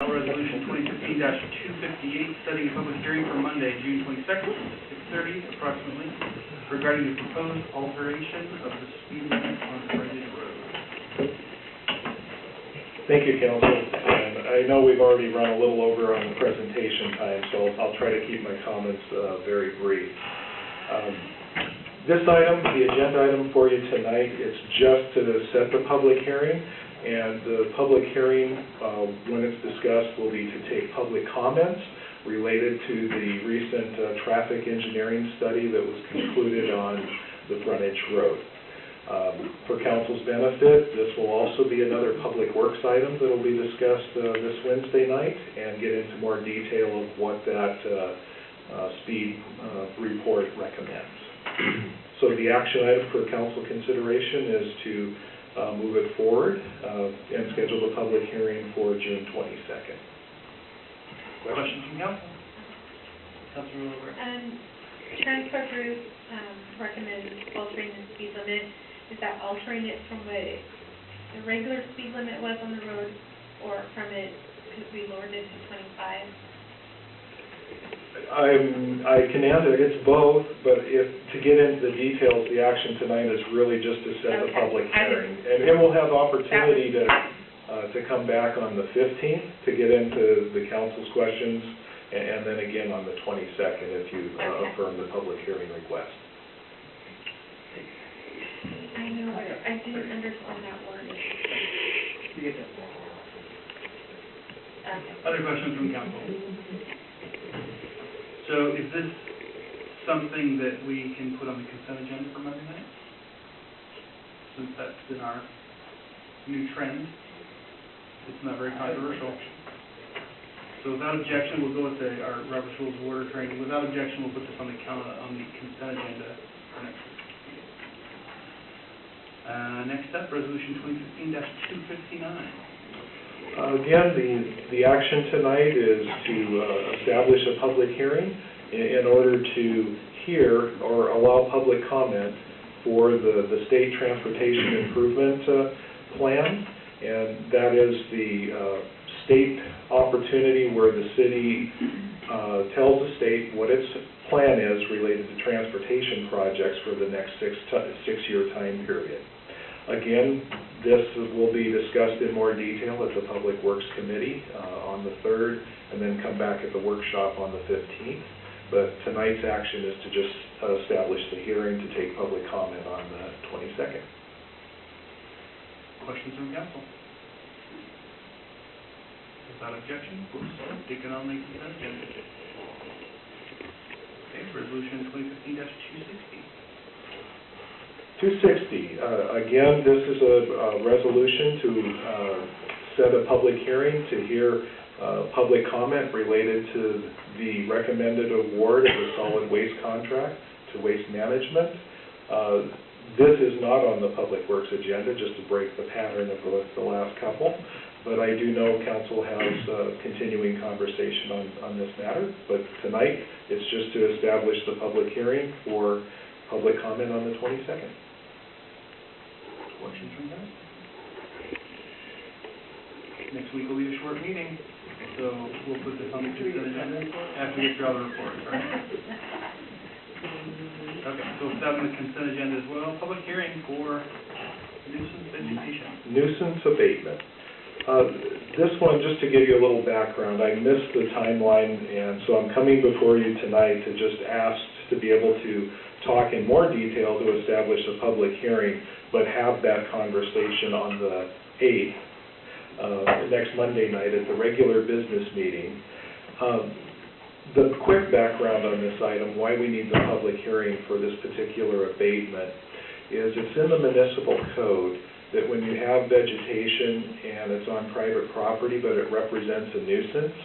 file resolution 2015-258, setting a public hearing for Monday, June 22nd, 6:30 approximately, regarding the proposed alteration of the speed limit on Frontage Road. Thank you, Council. And I know we've already run a little over on the presentation time, so I'll try to keep my comments very brief. This item, the agenda item for you tonight, it's just to set the public hearing, and the public hearing, when it's discussed, will be to take public comments related to the recent traffic engineering study that was concluded on the Frontage Road. For Council's benefit, this will also be another public works item that will be discussed this Wednesday night and get into more detail of what that speed report recommends. So the action item for Council consideration is to move it forward and schedule the public hearing for June 22nd. Questions from Council? Councilor Wrkp. Transport Group recommends altering the speed limit. Is that altering it from what the regular speed limit was on the road, or from it, because we lowered it to 25? I can answer it. It's both, but to get into the details, the action tonight is really just to set the public hearing. And it will have opportunity to come back on the 15th to get into the Council's questions, and then again on the 22nd if you affirm the public hearing request. I know, I didn't understand that word. You get that. Other questions from Council? So is this something that we can put on the consent agenda for Monday night? Since that's been our new trend. It's not very controversial. So without objection, we'll go with our Robert's Rules of Order training. Without objection, we'll put this on the consent agenda for next week. Next up, Resolution 2015-259. Again, the action tonight is to establish a public hearing in order to hear or allow public comment for the State Transportation Improvement Plan, and that is the state opportunity where the city tells the state what its plan is related to transportation projects for the next six-year time period. Again, this will be discussed in more detail at the Public Works Committee on the 3rd, and then come back at the workshop on the 15th. But tonight's action is to just establish the hearing to take public comment on the 22nd. Questions from Council? Without objection, taken on the consent agenda. Okay, Resolution 2015-260. 260, again, this is a resolution to set a public hearing to hear public comment related to the recommended award of the solid waste contract to Waste Management. This is not on the Public Works agenda, just to break the pattern of the last couple, but I do know Council has continuing conversation on this matter, but tonight it's just to establish the public hearing for public comment on the 22nd. Questions from that? Next week will be a short meeting, so we'll put this on the consent agenda after we get through all the reports, right? Okay, so it's on the consent agenda as well. Public hearing for nuisance vegetation. Nuisance abatement. This one, just to give you a little background, I missed the timeline, and so I'm coming before you tonight to just ask to be able to talk in more detail to establish a public hearing, but have that conversation on the 8th, next Monday night at the regular business meeting. The quick background on this item, why we need the public hearing for this particular abatement, is it's in the municipal code that when you have vegetation and it's on private property but it represents a nuisance,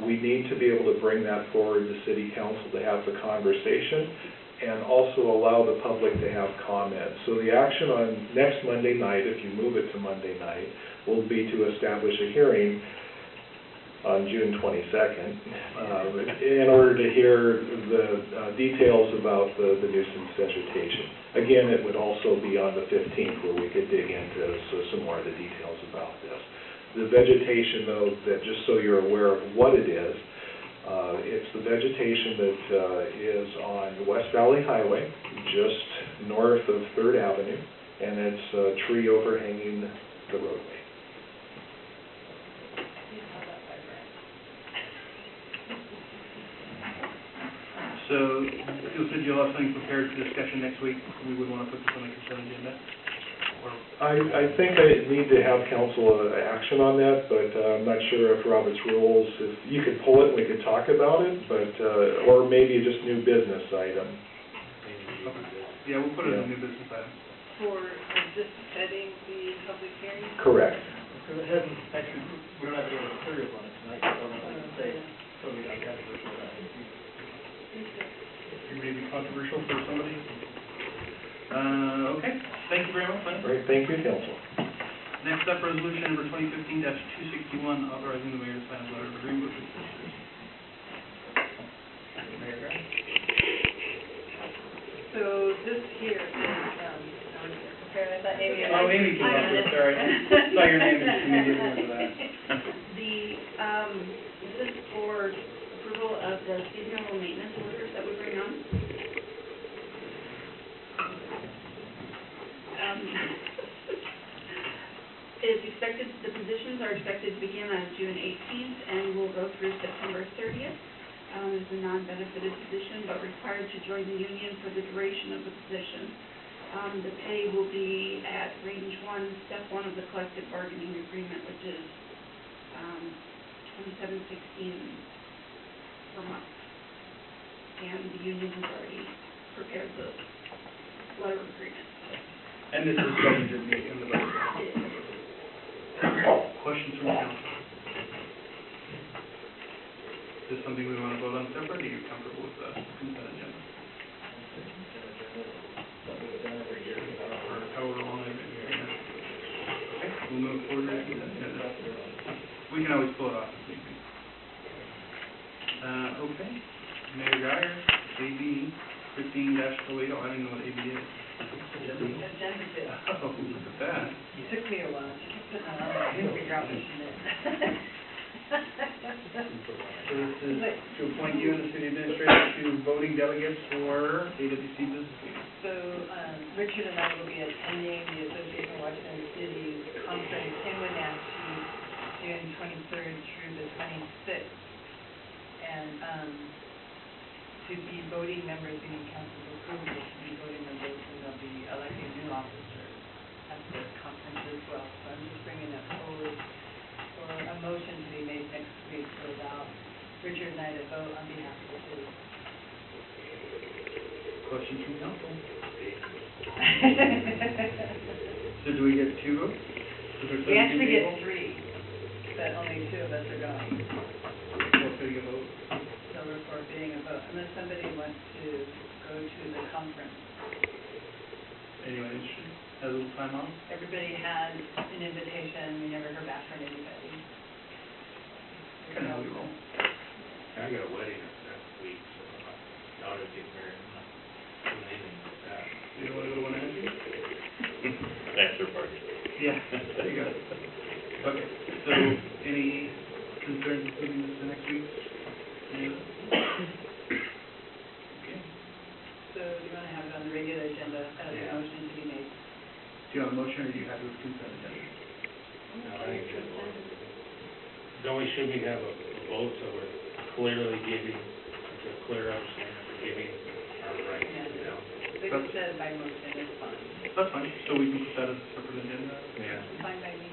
we need to be able to bring that forward to City Council to have the conversation and also allow the public to have comments. So the action on next Monday night, if you move it to Monday night, will be to establish a hearing on June 22nd in order to hear the details about the nuisance vegetation. Again, it would also be on the 15th where we could dig into some more of the details about this. the vegetation, though, that just so you're aware of what it is, it's the vegetation that is on West Valley Highway, just north of 3rd Avenue, and it's a tree overhanging the roadway. So, you said you'll have something prepared for discussion next week. We would want to put this on the consent agenda? Or I think I need to have council action on that, but I'm not sure if Robert's rules, if you could pull it and we could talk about it, but, or maybe just new business item. yeah, we'll put it in a new business item. For just setting the public hearing? Correct. Because it hasn't, actually, we don't have any materials on it tonight, so I don't know what to say, so we got that for sure. It may be controversial for somebody. Okay, thank you very much, Lynn. All right, thank you, council. Next up, resolution number 2015-261, authorizing the mayor to sign a letter of agreement with Teamsters. Mayor Grant? So this here is, I thought Amy. Oh, Amy came up with it, sorry. Saw your name and just immediately went to that. Is this for approval of the seasonal maintenance workers that we bring on? Is expected, the positions are expected to begin on June 18th and will go through September 30th. It's a non-benefited position, but required to join the union for the duration of the position. The pay will be at range 1, step 1 of the collective bargaining agreement, which is $27.16 per month. And the union has already prepared the letter of agreement. And this is budgeted in the budget. Questions from council? Is this something we want to vote on separate, or are you comfortable with the consent agenda? Something we've done every year. Or however long I've been here. Okay, we'll move forward to the consent agenda. We can always pull it off if need be. Okay, Mayor Geyer, AB 15-08, oh, I don't even know what AB is. agenda too. Oh, look at that. It took me a while to put that on, I didn't figure out what she meant. So this is to appoint you and the city administrator to voting delegates for AWC business meetings. So, Richard and I will be attending the Association of Washington Cities Conference in Wenatchee, June 23rd through the 26th. And, to be voting members, we need council's approval to be voting members, and they'll be electing new officers at the conference as well. So I'm just bringing that forward for a motion to be made next week to allow Richard and I to vote on behalf of the city. Questions from council? So do we get 2 votes? Is there 17 We actually get people? 3, but only 2 of us are going. Forfeiting a vote? So we're forfeiting a vote, unless somebody wants to go to the conference. Anyone interested? Has a little time off? Everybody had an invitation, we never heard back from anybody. Kind of how we roll. I got a wedding next week, so my daughter's getting married. I'm not doing anything like that. You don't want to go to one energy? After party. Yeah, there you go. Okay, so any concerns with moving this to next week? Any other? Okay. So do you want to have it on the regular agenda as a motion to be made? Do you have a motion, or are you happy with consent agenda? No, I think that's, don't we, should we have a vote so we're clearly giving, it's a clear understanding of giving our right to know? They can set it by motion, it's fine. That's fine, so we can put that as a separate agenda. Yeah. It's fine by me.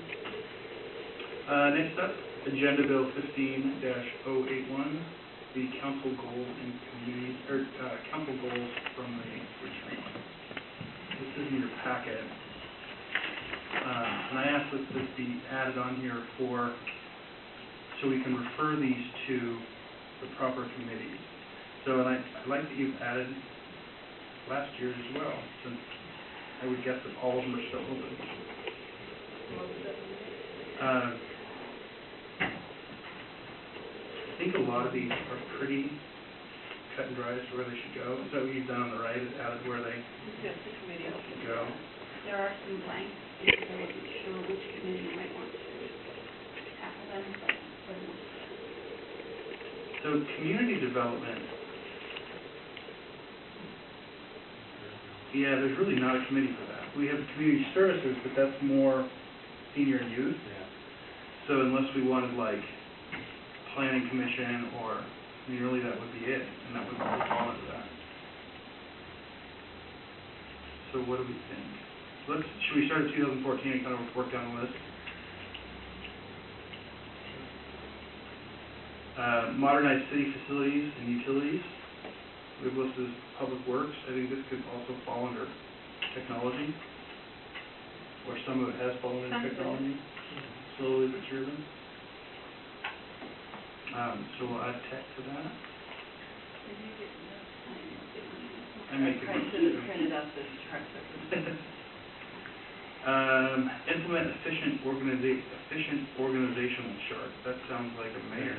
Next up, Agenda Bill 15-081, the council goal and community, or council goals from the retreat. This is in your packet. And I asked that this be added on here so we can refer these to the proper committees. So, and I like that you've added last year's as well, since I would guess that all of them are still open. I think a lot of these are pretty cut and dry as to where they should go. So what you've done on the right is added where they Yes, the committee. go. There are some blanks, because I wasn't sure which committee you might want to. done for the most part. So community development, yeah, there's really not a committee for that. We have community services, but that's more senior and youth. Yeah. So unless we wanted like planning commission or, I mean, really that would be it, and that would fall into that. So what do we think? Should we start at 2014 and kind of work down the list? Modernize city facilities and utilities. We've listed as public works. I think this could also fall under technology, or some of it has fallen into technology, slowly but surely. So we'll add tech to that. I make it. I should have printed out this chart. Implement efficient organizational chart. That sounds like a mayor.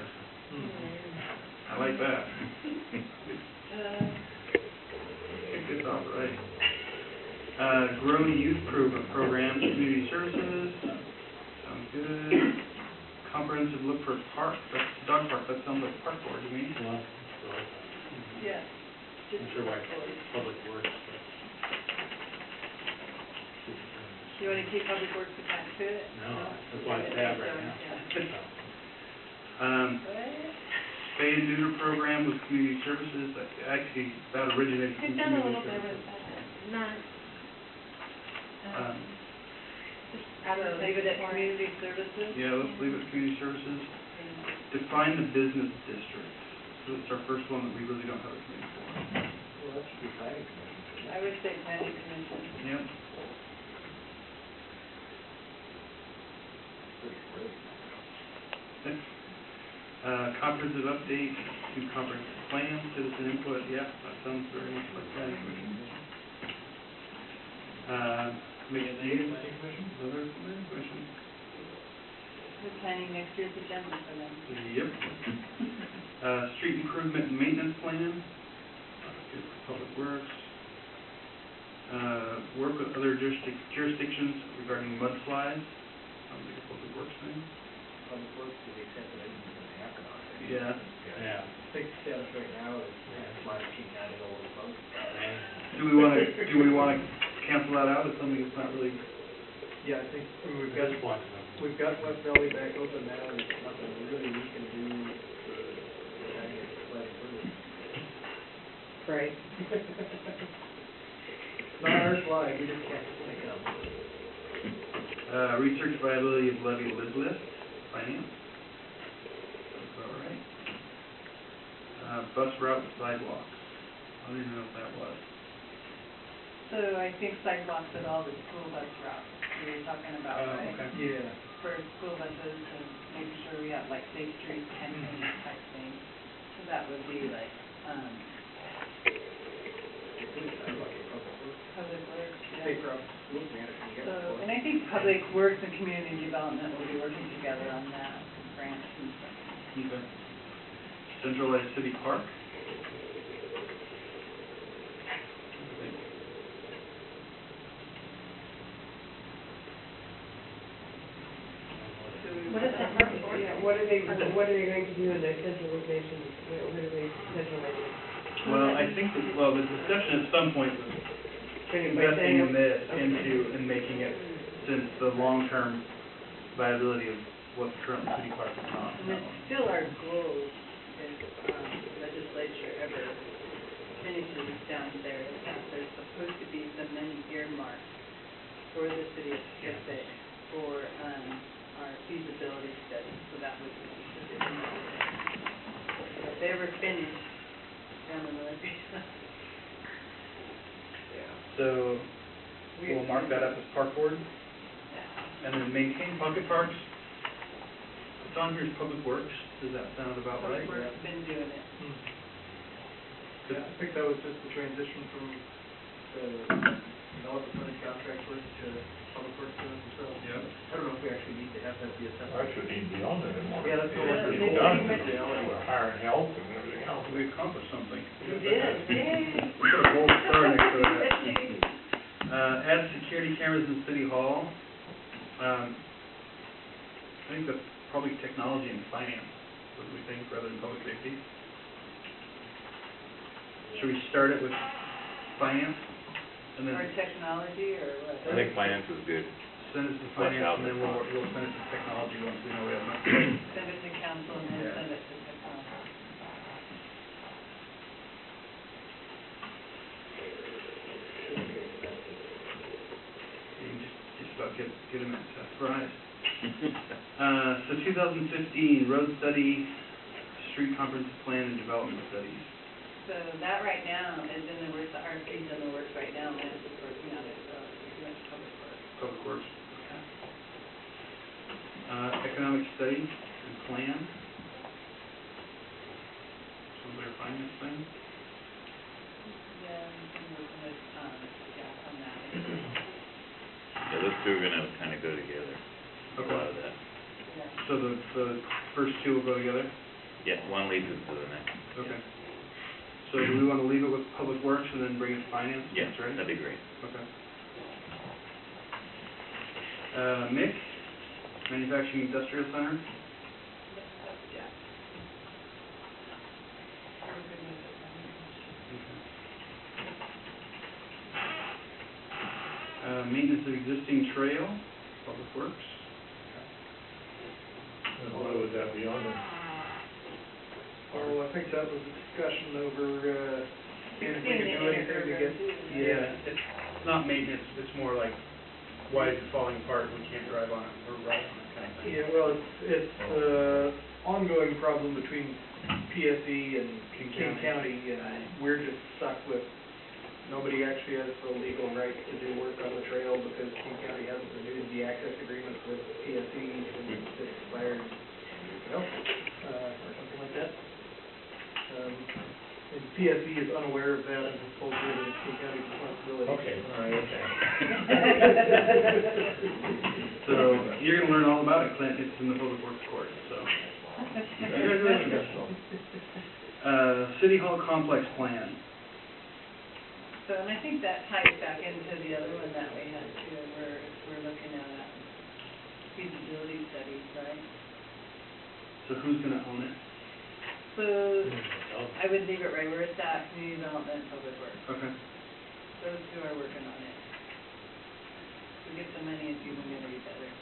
I like that. Kick this off right. Grow youth programs, community services. Sounds good. Comprehensive look for park. That's dog park. That sounds like park board to me. Well, Yeah. I'm sure why public works, but. You want to keep public works attached to it? No, that's why it's tab right now. Spay and neuter program with community services. Actually, that originated from We've done a community little bit services. with that, not, just So leave it at more. community services? Yeah, let's leave it community services. Define the business district. So it's our first one that we really don't have a committee for. Well, that should be planning commission. I would say planning commission. Yep. Pretty great. Comprehensive update to comprehensive plan, citizen input. Yeah, that sounds very much like planning commission. Mixed use, other planning commission. We're planning next year's agenda for them. Yep. Street improvement and maintenance plan. Good for public works. Work with other jurisdictions regarding mudslides. Sounds like a public works thing. Public works to the extent that anything's going to happen on it. Yeah. Yeah. I think the status right now is, mine keep adding all the bugs. Do we want to cancel that out as something that's not really? Yeah, I think, we've That's got, one. we've got West Valley back open now, and there's nothing really we can do for having it less further. Right. Not our slide, we just can't think of it. Research viability of levy list, finance. That's all right. Bus route sidewalks. I don't even know what that was. So I think sidewalks at all the school bus routes we were talking about, right? Okay. Yeah. For school buses and making sure we have like safe streets, campaign type thing. So that would be like, public works, yeah. Paper up, school grant, if you get So, it. and I think public works and community development will be working together on that, grants and stuff. Okay. Centralized city park. What is that purpose for? Yeah, what are they going to do in their centralization, what are they centralizing? Well, I think the discussion at some point was Turning investing in this Okay. and making it, since the long-term viability of what's currently city park is not. And it's still our goal, if legislature ever finishes down there, is that there's supposed to be some money earmarked for the city of Pacific for, our feasibility study, so that would be additional. If they ever finish down in the Northeast. So we'll mark that up as park board, and then maintain pocket parks. It's on here as public works. Does that sound about right? Public Works been doing it. Yeah, I think that was just the transition from the developer funded contract work to public works doing themselves. Yeah. I don't know if we actually need to have that be a separate. Actually, need to be on there anymore. Yeah, that's what Yeah, we're they done. pretty much- We're hiring help and everything else. We accomplished something. We did, yay. We put a gold star next to that. Add security cameras in City Hall. I think the probably technology and finance, what do we think, rather than public safety? Should we start it with finance, and then Or technology, or what? I think finance is good. send it to Flesh finance, out and then the we'll send it to technology once we know we have enough. Send it to council and then Yeah. send it to technology. You can just about get them at apprised. So 2015, road study, street comprehensive plan and development studies. So that right now is in the works, the RFP's in the works right now, and it's just working on it, so it's pretty much public works. Public Works. Economic study and plan. Sounds like a finance thing. Yeah, I'm working with, yeah, on that. Yeah, those two are gonna kinda go together, a Okay. lot of that. Yeah. So the first two will go together? Yeah, one leads into the next. Okay. So do we want to leave it with Public Works and then bring it to finance? Yeah, That's right? that'd be great. Okay. MIC, Manufacturing Industrial Center. Yeah. Are we good with it? Maintenance of existing trail, Public Works. And why would that be on there? Oh, I think that was a discussion over, if we could do anything to get. Yeah, it's not maintenance, it's more like, why is it falling apart, we can't drive on it, or ride on it kind of thing. Yeah, well, it's ongoing problem between PSE and King County, and we're just stuck with, nobody actually has the legal right to do work on the trail because King County hasn't renewed the access agreement with PSE, and it expired, or something like that. And PSE is unaware of that and has told me that it's King County's responsibility. Okay, all right, okay. So, you're gonna learn all about it, Clint, it's in the Public Works court, so. Congratulations. City Hall Complex Plan. So, and I think that ties back into the other one that we had too, where we're looking at feasibility studies, right? So who's gonna own it? So, I would leave it right where it's at, community development, public works. Okay. Those two are working on it. We get the money, it's even gonna be better.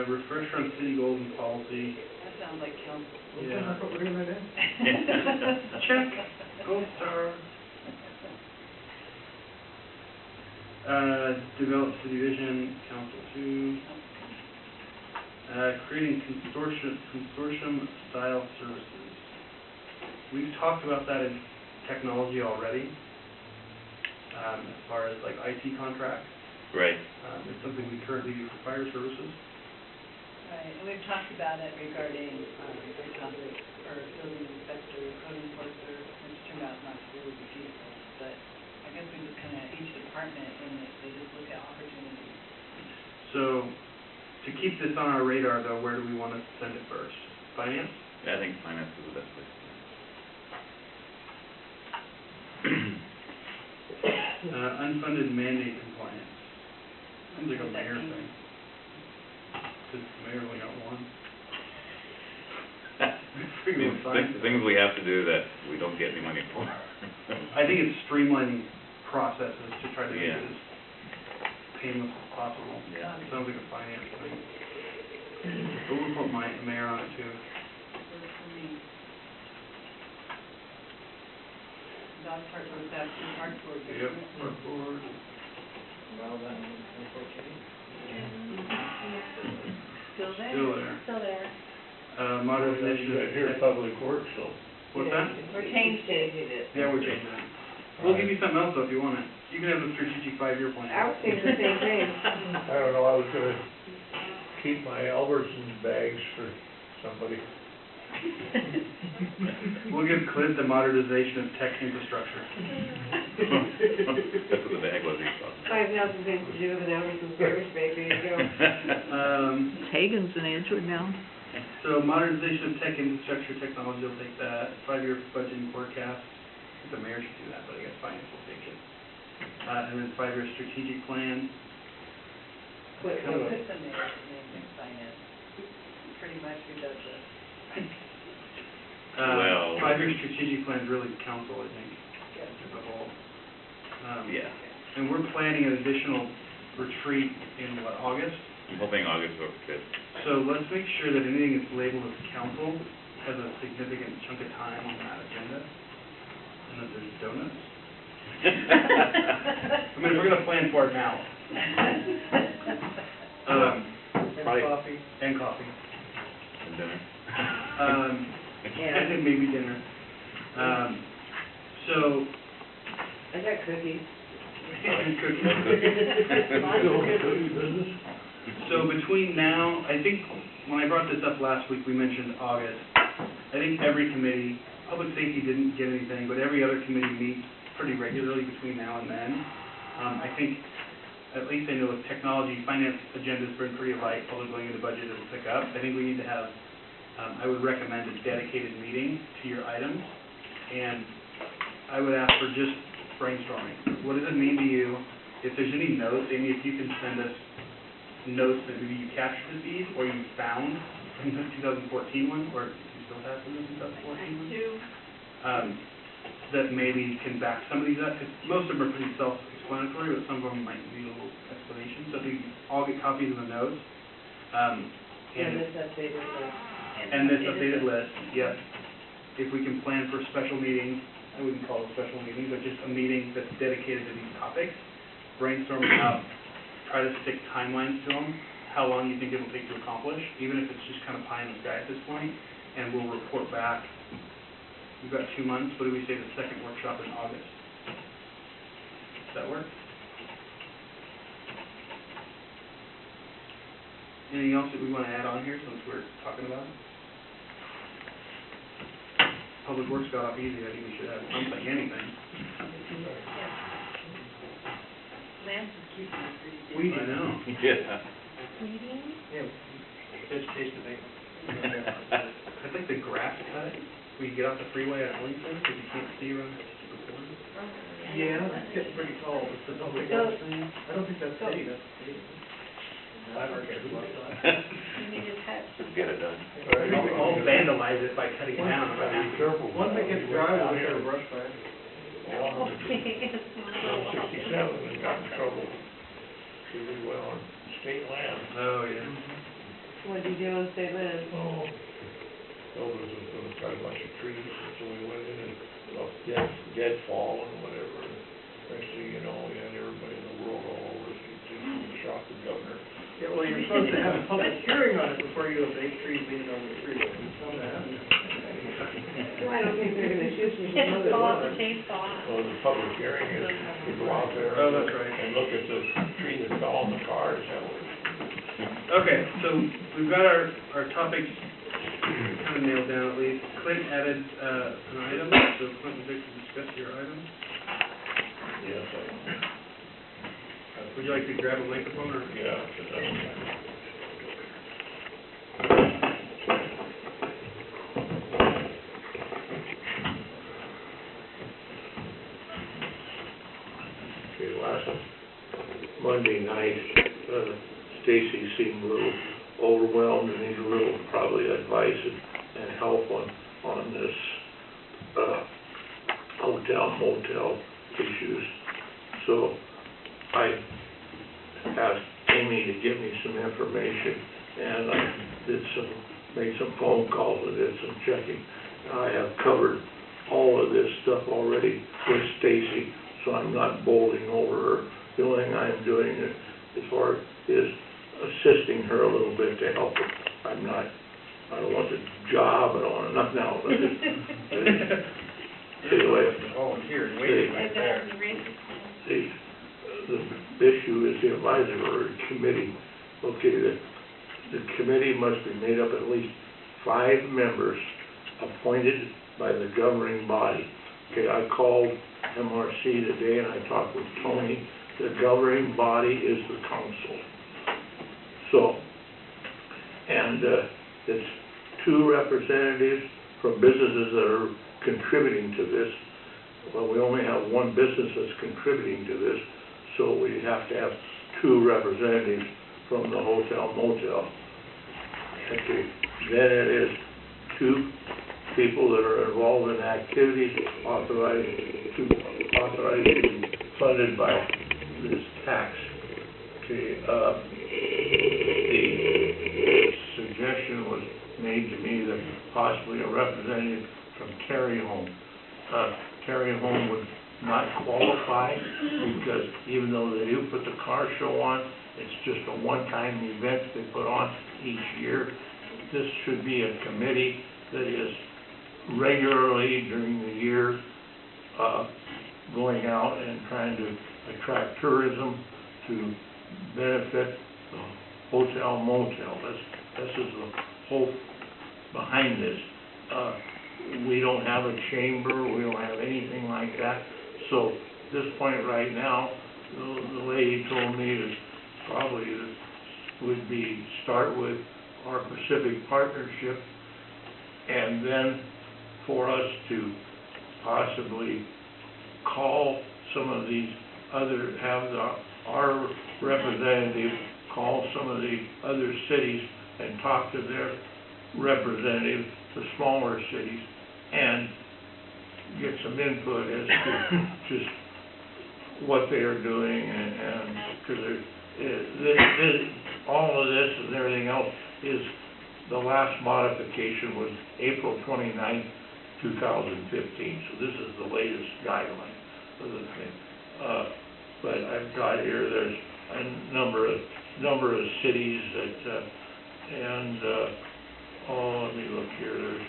Refresher on city goals and policy. That sounds like council. Yeah. That's what we're doing right now? Check, gold star. Develop city vision, council 2. Creating consortium-style services. We've talked about that in technology already, as far as like IT contracts. Right. It's something we currently do for fire services. Right, and we've talked about it regarding, the public, or building inspector, code enforcer, which turned out not to really be feasible, but I guess we just kinda, each department, and they just look at opportunities. So, to keep this on our radar though, where do we want to send it first? Finance? Yeah, I think finance is the best place. Unfunded mandate compliance. Seems like a mayor thing. Because the mayor only got one. Things we have to do that we don't get any money for. I think it's streamlining processes to try to make Yeah. it as painless as possible. Yeah. It sounds like a finance thing. But we'll put my mayor on it too. Works for me. Dog park goes back to the park board. doesn't Yep, it? park board. Well, that one's unfortunate. Still there. Still there. Still there. Modernization of. Public Works, so. What's that? We're changing it. Yeah, we're changing it. We'll give you something else though if you want it. You can have a strategic 5-year plan. I was thinking the same thing. I don't know, I was gonna keep my Albertsons bags for somebody. We'll give Clint the modernization of tech infrastructure. That's what the bag was, he thought. 5,000 things to do with an Albertsons garbage bag, there you go. Hagen's in Edgewood now. So modernization of tech infrastructure, technology will take that. 5-year budgeting forecast. I think the mayor should do that, but I guess finance will take it. And then 5-year strategic plan. What, Put the mayor's name in finance, pretty much who does this. Well- 5-year strategic plan is really council, I think, Yes. as a whole. Yeah, And we're planning an additional retreat in, what, August? I'm hoping August works good. So let's make sure that anything that's labeled as council has a significant chunk of time on that agenda, and that there's donuts. I mean, we're gonna plan for it now. And Right. coffee. And coffee. And dinner. And then maybe dinner. So, I got cookies. and cookies. Lots of cookies. So between now, I think, when I brought this up last week, we mentioned August. I think every committee, public safety didn't get anything, but every other committee meets pretty regularly between now and then. I think, at least I know with technology, finance agenda's been pretty light, although going into budget it'll pick up. I think we need to have, I would recommend a dedicated meeting to your items, and I would ask for just brainstorming. What does it mean to you? If there's any notes, Amy, if you can send us notes that maybe you captured at these, or you found from the 2014 one, or you still have from the 2014 one? That maybe can back some of these up, because most of them are pretty self-explanatory, but some of them might need a little explanation. So if we all get copies of the notes, And and this updated list. this updated list, yes. If we can plan for special meetings, I wouldn't call it a special meeting, but just a meeting that's dedicated to these topics, brainstorm them out, try to stick timelines to them, how long you think it will take to accomplish, even if it's just kind of pie in the sky at this point, and we'll report back. We've got 2 months, what do we say, the second workshop in August? Does that work? Anything else that we want to add on here since we're talking about it? Public Works got off easy, I think we should add something, anything. Lance is keeping it pretty busy. We I know. Yeah. Yeah, vegetation abatement. I'd like the grass cut, where you get off the freeway at Arlington, because you can't see around the corner. Yeah, it's getting pretty tall, but I don't think that's, I don't think that's city, that's state. I don't care about that. You need to touch. Get it done. I'll vandalize it by cutting it down. if I have to. Careful. Once it gets dry, we'll get a brush fire. '67 and got in trouble. He went on state land. Oh, yeah. What did you do on state land? Oh, Elvis was gonna cut a bunch of trees, and so we went in and, deadfall and whatever. And next thing you know, we had everybody in the world all over us, and shot the governor. Yeah, well, you're supposed to have a public hearing on it before you abate trees leaning on the street. It's not gonna happen. Well, I don't think they're gonna shoot you. Just pull out the chainsaw. Well, the public hearing is to go out there. Oh, that's right. And look at the tree that fell on the cars, that was. Okay, so we've got our topics kind of nailed down at least. Clint added an item, so Clint and Vic can discuss your items. Yes, Would you like to grab a microphone or? yeah. Okay, last Monday night, Stacy seemed a little overwhelmed and needs a little probably advice and help on this hotel-motel issues. So I asked Amy to give me some information, and I made some phone calls and did some checking. I have covered all of this stuff already with Stacy, so I'm not bowling over her. The only thing I'm doing as far is assisting her a little bit to help her. I don't want the job, I don't want nothing else. Anyway. Volunteer and waiting right there. The issue is the advisory committee. Okay, the committee must be made up at least 5 members appointed by the governing body. Okay, I called MRC today and I talked with Tony. The governing body is the council. So, and it's 2 representatives from businesses that are contributing to this. Well, we only have 1 business that's contributing to this, so we have to have 2 representatives from the Hotel-Motel. Okay, then it is 2 people that are involved in activities authorized to be funded by this tax. Okay, the suggestion was made to me that possibly a representative from Terry Home. Terry Home would not qualify because even though they do put the car show on, it's just a one-time event they put on each year. This should be a committee that is regularly during the year going out and trying to attract tourism to benefit the Hotel-Motel. This is the hope behind this. We don't have a chamber, we don't have anything like that. So at this point right now, the lady told me that probably would be start with our Pacific Partnership, and then for us to possibly call some of these other, our representative call some of the other cities and talk to their representatives, the smaller cities, and get some input as to just what they are doing, and because all of this and everything else is, the last modification was April 29th, 2015, so this is the latest guideline of the thing. But I've got here, there's a number of cities that, let me look here, there's,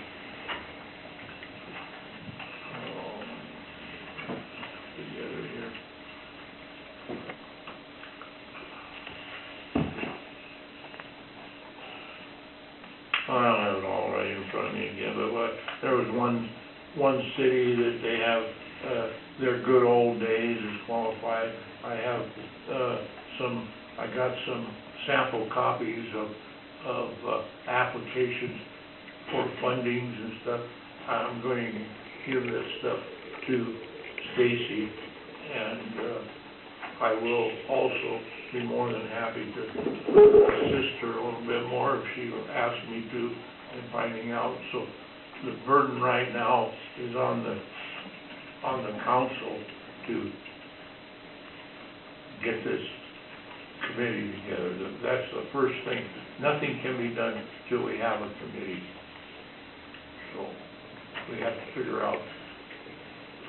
together here. I don't have it all right in front of me again, but there was one city that they have, their good old days is qualified. I have I got some sample copies of applications for fundings and stuff. I'm going to give this stuff to Stacy, and I will also be more than happy to assist her a little bit more if she asks me to in finding out. So the burden right now is on the council to get this committee together. That's the first thing. Nothing can be done till we have a committee. So we have to figure out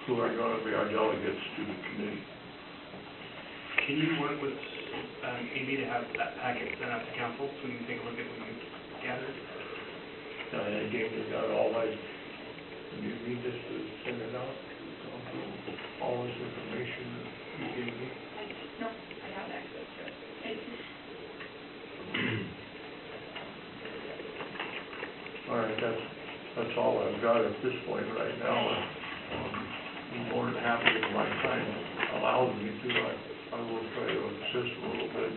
who are going to be our delegates to the committee. Can you work with Amy to have that packet sent out to council so we can take a look at what you gathered? I gave you got all that. You need this to send it out to council, all this information that you gave me? No, I have access to it. All right, that's all I've got at this point right now. I'm more than happy if my time allows me to. I will try to assist a little bit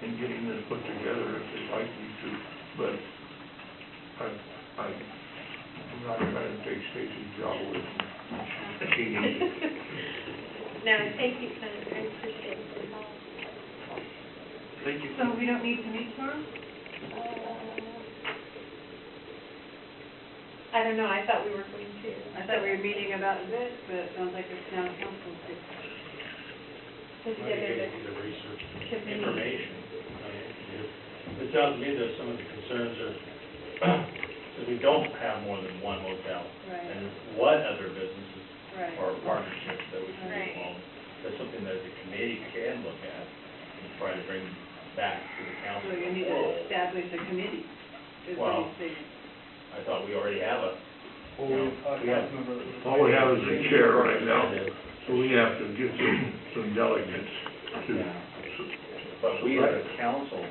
in getting this put together if they'd like me to, but I'm not trying to take Stacy's job away from me. She needs it. No, thank you, Senator, I appreciate it. Thank you. So we don't need to meet tomorrow? I don't know, I thought we were going to. I thought we were meeting about this, but it sounds like it's now council's discussion. Put together The research the committee. information. It sounds to me that some of the concerns are, that we don't have more than one motel. Right. And what other businesses Right. or partnerships that we can Right. involve. That's something that the committee can look at and try to bring back to the council. So you need to establish a committee, is Well, what he's saying. I thought we already have a, Well, we have, All we have is a chair right now, so we have to get some delegates to. but we as a council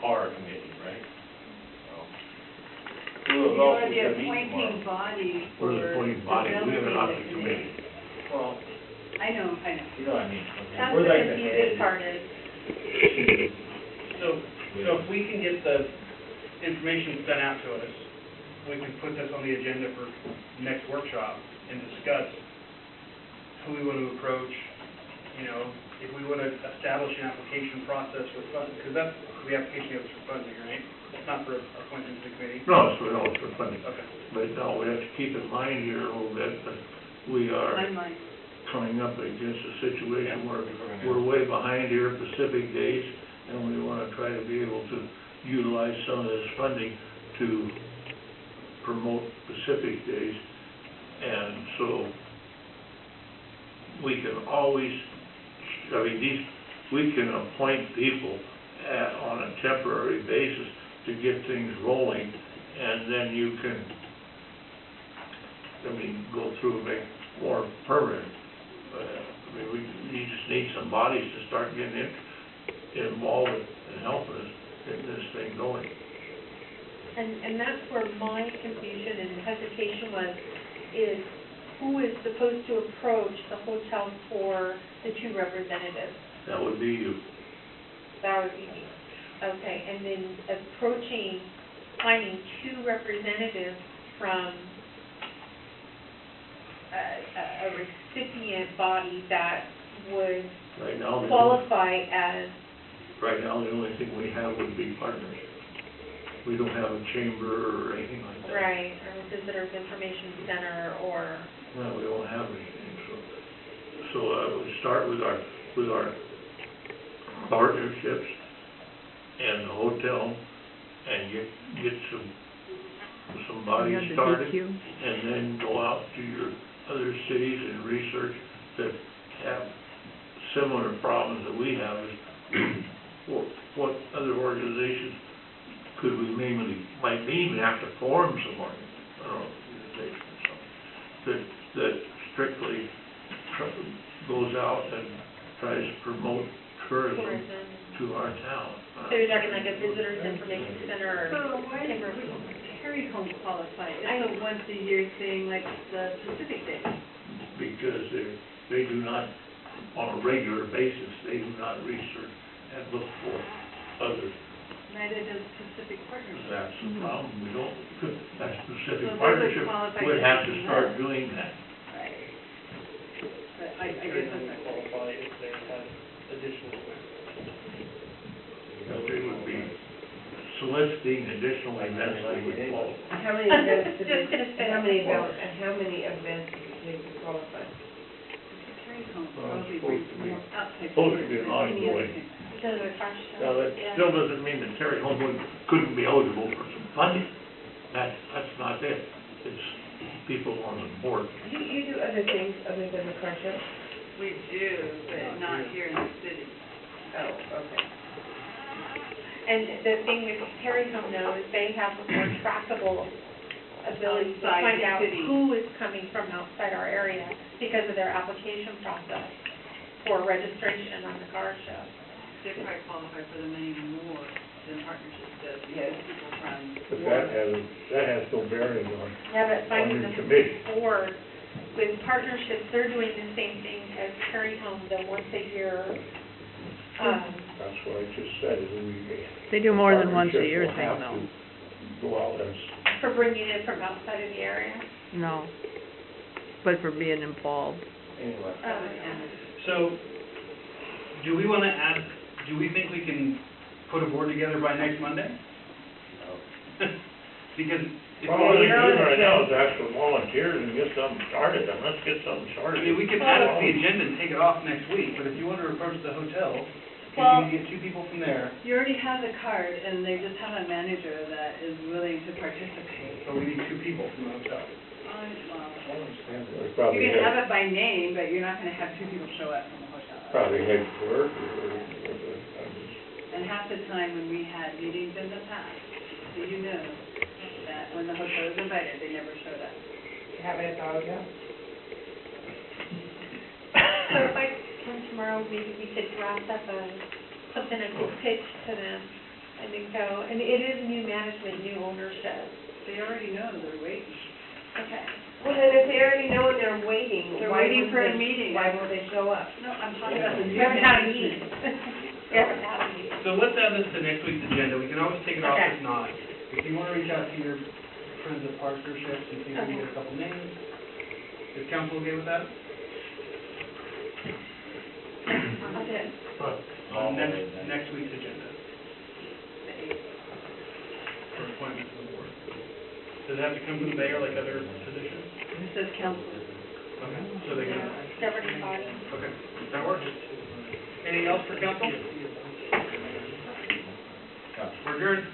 are a committee, right? So, You we'll also are the meet appointing tomorrow. body for We're the appointing body, we are developing not the the committee. committee. Well, I know. you know what I mean. That's We're the like the confusing head. part is, So if we can get the information sent out to us, we can put this on the agenda for next workshop and discuss who we want to approach, you know, if we would establish an application process for funding, because that's the application is for funding, right? It's not for appointment to the committee? No, it's for funding. Okay. But no, we have to keep in mind here a little bit that we are Timeline. coming up against a situation where we're way behind here Pacific days, and we want to try to be able to utilize some of this funding to promote Pacific days. And so we can always, we can appoint people on a temporary basis to get things rolling, and then you can, go through and make more permanent. We just need some bodies to start getting involved and helping us get this thing going. And that's where my confusion and hesitation was, is who is supposed to approach the hotel for the two representatives? That would be you. That would be me. Okay, and then finding two representatives from a recipient body that would Right now, qualify as... Right now, the only thing we have would be partners. We don't have a chamber or anything like that. Right, or a visitors information center, or... No, we don't have anything, so I would start with our partnerships and the hotel, and get some bodies Yeah, the started, DQ. and then go out to your other cities and research that have similar problems that we have, what other organizations could we might even have to form some organizations that strictly goes out and tries to promote tourism to our town. So you're talking like a visitors information center, or... So why would Terry Home qualify? It's a once-a-year thing like the Pacific Day. Because they do not, on a regular basis, they do not research and look for others. Neither does Pacific Partnership. That's the problem, we don't, that specific So they would partnership qualify would to have to do start that. doing that. Right. But I guess that's not... qualify if they had additional events. That they would be soliciting additional events, they would qualify. How many events Just gonna say- how many events does it take to qualify? Terry Home Well, it's probably supposed to be- more outside supposed to be than an any other ongoing. thing. Because of the question. Now, that Yeah. still doesn't mean that Terry Homewood couldn't be eligible for some funding. That's not it. It's people on the board. You do other things other than the car show? We do, but not here in the city. Oh, okay. And the thing with Terry Home though, is they have a more trackable ability to Outside find the out city. who is coming from outside our area because of their application process for registration on the car show. They probably qualify for the many more than Partnership does, because people from... But that has no bearing on. Yeah, but finding your the committee. board, with partnerships, they're doing the same thing as Terry Home, the once a year, That's what I just said, is They do more than once a year thing, though. Go out and, for bringing it from outside of the area. No, but for being involved. anyway. So, do we want to do we think we can put a board together by next Monday? Because if Well, what we're doing right now is ask for volunteers and get something started, and let's get something I started. mean, we can add it to the agenda and take it off next week, but if you want to approach the hotel, Well- can you get two people from there? You already have the card, and they just have a manager that is willing to participate. So we need two people from the hotel. You can have it by name, but you're not gonna have two people show up from the hotel. Probably head clerk And half the time when we had meetings in the past, do you know that when the hotel was invited, they never showed up? Have it at the hotel? So if I come tomorrow, maybe we could draft up something I could pitch to them, and then go, and it is new management, new ownership. They already know, they're waiting. Okay. Well, then if they already know and they're waiting, They're why waiting wouldn't for a they- meeting. Why won't they show up? No, I'm talking about the We new haven't had a management. meeting. We haven't had a meeting. So let's add this to next week's agenda, we can always take it off Okay. if not. If you want to reach out to your friends at partnerships and see if we can get a couple names, is council okay with that? That's it. On next week's agenda. For appointments to the board. Does it have to come from the mayor like other positions? It says council. Okay, so they can, Governing body. okay, that works. Anything else for council? We're adjourned.